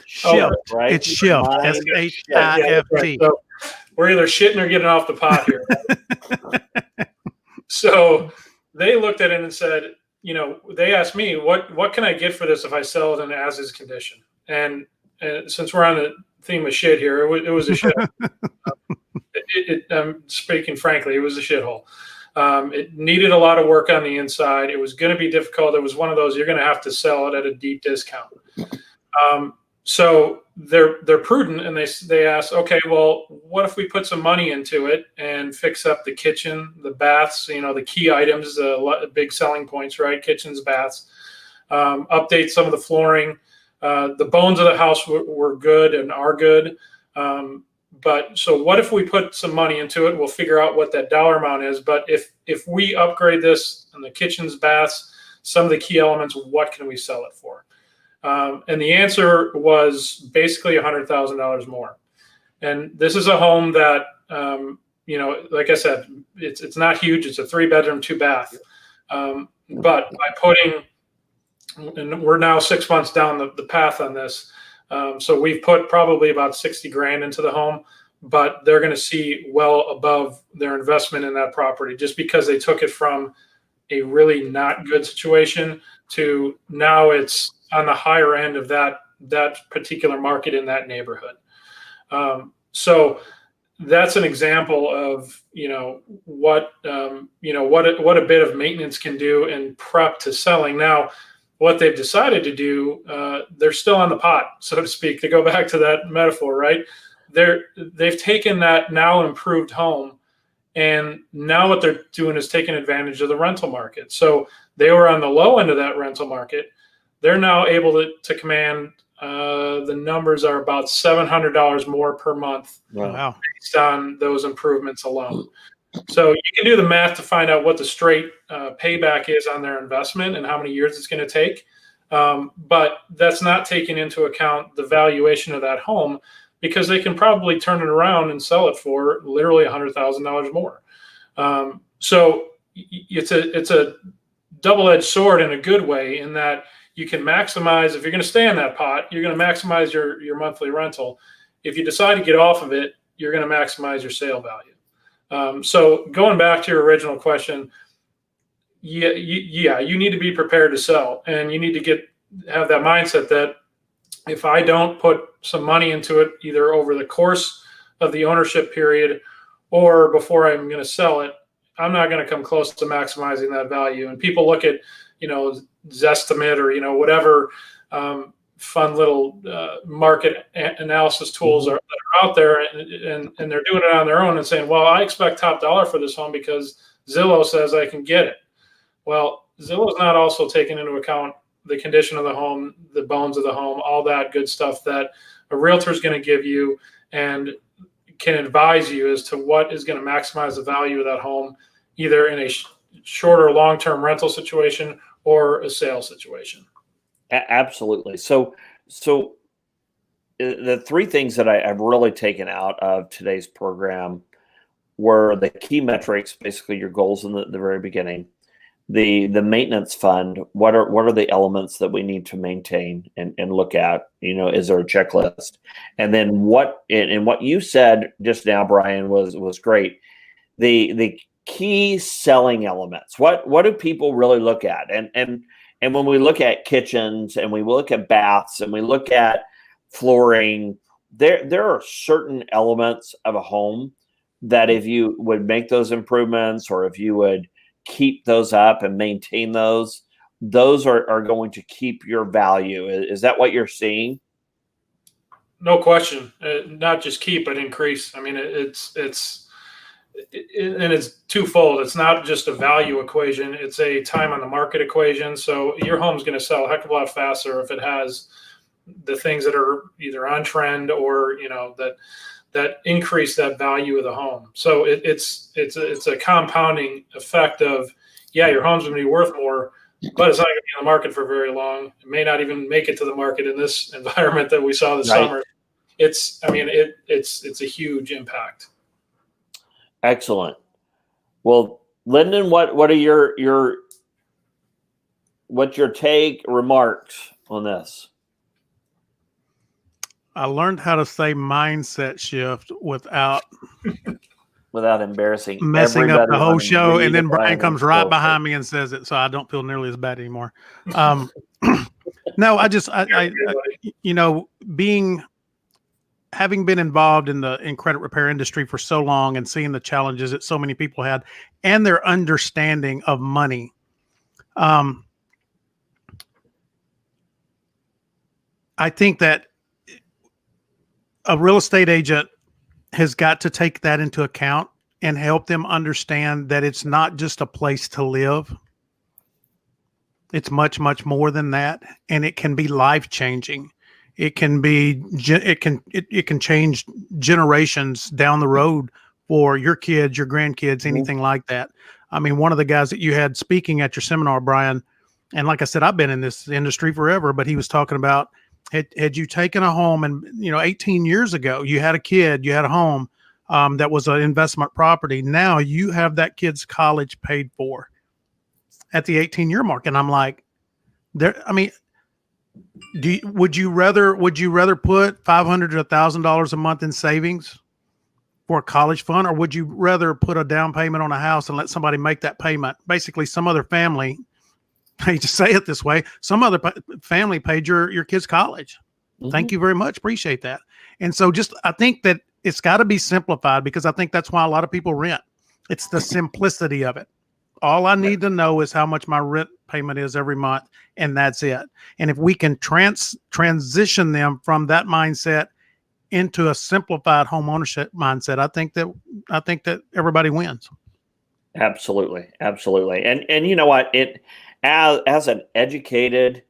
Shift, right? It's shift. SHIFT. Yeah, right. So we're either shitting or getting off the pot here. So they looked at it and said, they asked me, what can I get for this if I sell it in as is condition? And since we're on the theme of shit here, it was a shit. Speaking frankly, it was a shithole. It needed a lot of work on the inside. It was going to be difficult. It was one of those, you're going to have to sell it at a deep discount. So they're prudent, and they ask, okay, well, what if we put some money into it and fix up the kitchen, the baths, the key items, the big selling points, right? Kitchens, baths, update some of the flooring. The bones of the house were good and are good. But so what if we put some money into it? We'll figure out what that dollar amount is. But if we upgrade this in the kitchens, baths, some of the key elements, what can we sell it for? And the answer was basically $100,000 more. And this is a home that, like I said, it's not huge. It's a 3-bedroom, 2-bath. But by putting, and we're now 6 months down the path on this. So we've put probably about $60,000 into the home, but they're going to see well above their investment in that property, just because they took it from a really not good situation to now it's on the higher end of that particular market in that neighborhood. So that's an example of what a bit of maintenance can do in prep to selling. Now, what they've decided to do, they're still on the pot, so to speak, to go back to that metaphor, right? They've taken that now improved home, and now what they're doing is taking advantage of the rental market. So they were on the low end of that rental market. They're now able to command, the numbers are about $700 more per month. Wow. Based on those improvements alone. So you can do the math to find out what the straight payback is on their investment and how many years it's going to take. But that's not taking into account the valuation of that home, because they can probably turn it around and sell it for literally $100,000 more. So it's a double-edged sword in a good way, in that you can maximize, if you're going to stay in that pot, you're going to maximize your monthly rental. If you decide to get off of it, you're going to maximize your sale value. So going back to your original question, you need to be prepared to sell, and you need to have that mindset that if I don't put some money into it, either over the course of the ownership period or before I'm going to sell it, I'm not going to come close to maximizing that value. And people look at, Zestimate or, whatever fun little market analysis tools that are out there, and they're doing it on their own and saying, well, I expect top dollar for this home because Zillow says I can get it. Well, Zillow is not also taking into account the condition of the home, the bones of the home, all that good stuff that a realtor is going to give you and can advise you as to what is going to maximize the value of that home, either in a shorter long-term rental situation or a sale situation. Absolutely. So the three things that I've really taken out of today's program were the key metrics, basically your goals in the very beginning, the maintenance fund, what are the elements that we need to maintain and look at? Is there a checklist? And then what you said just now, Brian, was great. The key selling elements. What do people really look at? And when we look at kitchens and we look at baths and we look at flooring, there are certain elements of a home that if you would make those improvements, or if you would keep those up and maintain those are going to keep your value. Is that what you're seeing? No question. Not just keep, but increase. I mean, and it's twofold. It's not just a value equation. It's a time on the market equation. So your home's going to sell a heck of a lot faster if it has the things that are either on trend or, that increase that value of the home. So it's a compounding effect of, your home's going to be worth more, but it's not going to be on the market for very long. It may not even make it to the market in this environment that we saw this summer. It's a huge impact. Excellent. Well, Lyndon, what's your take, remarks on this? I learned how to say mindset shift without embarrassing messing up the whole show, and then Brian comes right behind me and says it, so I don't feel nearly as bad anymore. No, having been involved in credit repair industry for so long and seeing the challenges that so many people had and their understanding of money, I think that a real estate agent has got to take that into account and help them understand that it's not just a place to live. It's much, much more than that. And it can be life-changing. It can change generations down the road for your kids, your grandkids, anything like that. I mean, one of the guys that you had speaking at your seminar, Brian, and like I said, I've been in this industry forever, but he was talking about, had you taken a home and, 18 years ago, you had a kid, you had a home that was an investment property. Now you have that kid's college paid for at the 18-year mark. And I'm like, would you rather put $500 to $1,000 a month in savings for a college fund, or would you rather put a down payment on a house and let somebody make that payment? Basically, some other family, I hate to say it this way, some other family paid your kid's college. Mm-hmm. Thank you very much. Appreciate that. And so I think that it's got to be simplified, because I think that's why a lot of people rent. It's the simplicity of it. All I need to know is how much my rent payment is every month, and that's it. And if we can transition them from that mindset into a simplified home ownership mindset, I think that everybody wins. Absolutely. And you know what? As an educated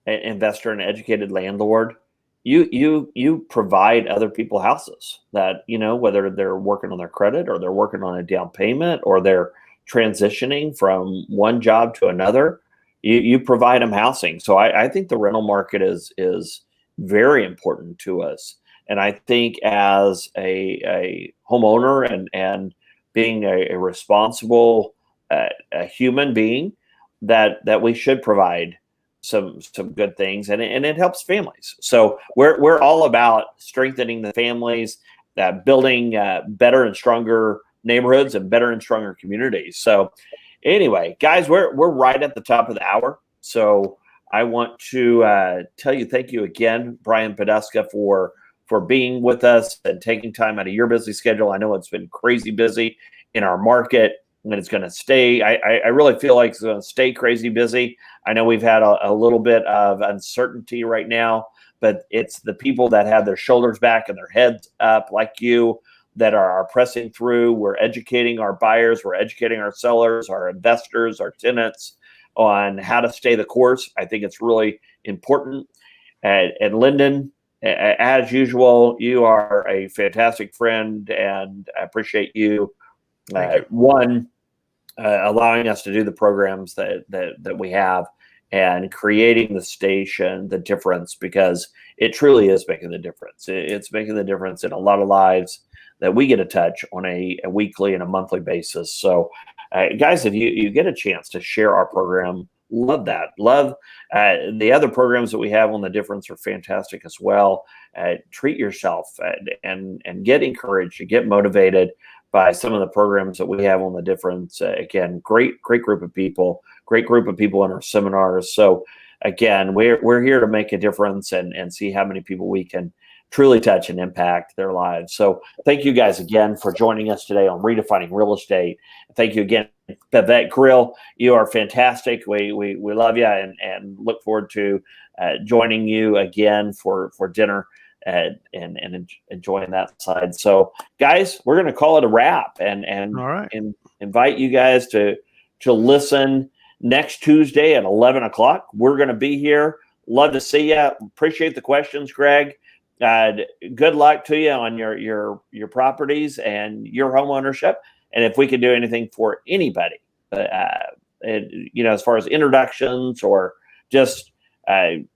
investor and educated landlord, you provide other people houses that, whether they're working on their credit or they're working on a down payment or they're transitioning from one job to another, you provide them housing. So I think the rental market is very important to us. And I think as a homeowner and being a responsible a human being, that we should provide some good things, and it helps families. So we're all about strengthening the families, building better and stronger neighborhoods and better and stronger communities. So anyway, guys, we're right at the top of the hour. So I want to tell you thank you again, Brian Podeska, for being with us and taking time out of your busy schedule. I know it's been crazy busy in our market, and it's going to stay. I really feel like it's going to stay crazy busy. I know we've had a little bit of uncertainty right now, but it's the people that have their shoulders back and their heads up, like you, that are pressing through. We're educating our buyers, we're educating our sellers, our investors, our tenants on how to stay the course. I think it's really important. And Lyndon, as usual, you are a fantastic friend, and I appreciate you. Allowing us to do the programs that we have and creating the station, the difference, because it truly is making the difference. It's making the difference in a lot of lives that we get to touch on a weekly and a monthly basis. So guys, if you get a chance to share our program, love that. Love the other programs that we have on The Difference are fantastic as well. Treat yourself and get encouraged and get motivated by some of the programs that we have on The Difference. Again, great group of people, great group of people in our seminars. So again, we're here to make a difference and see how many people we can truly touch and impact their lives. So thank you guys again for joining us today on Redefining Real Estate. Thank you again, Bavette Grill. You are fantastic. We love you and look forward to joining you again for dinner and enjoying that side. So guys, we're going to call it a wrap and All right. invite you guys to listen next Tuesday at 11 o'clock. We're going to be here. Love to see you. Appreciate the questions, Greg. Good luck to you on your properties and your home ownership. And if we can do anything for anybody, as far as introductions or just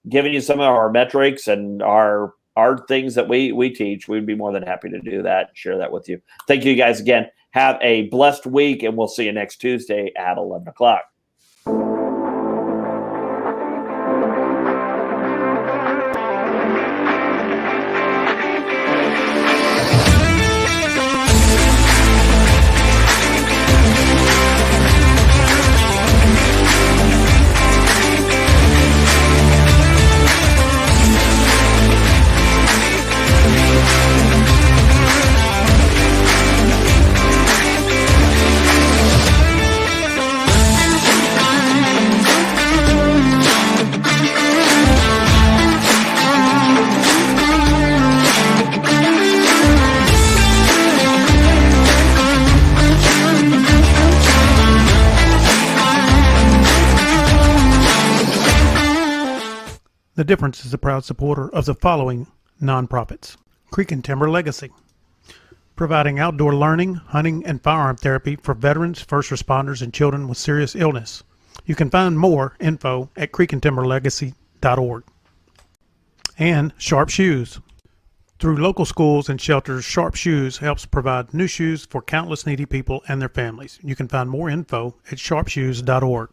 giving you some of our metrics and our things that we teach, we'd be more than happy to do that, share that with you. Thank you guys again. Have a blessed week, and we'll see you next Tuesday at 11 o'clock. The Difference is a proud supporter of the following nonprofits. Creek and Timber Legacy, providing outdoor learning, hunting, and firearm therapy for veterans, first responders, and children with serious illness. You can find more info at creekandtimberlegacy.org. And Sharp Shoes. Through local schools and shelters, Sharp Shoes helps provide new shoes for countless needy people and their families. You can find more info at sharpshoes.org.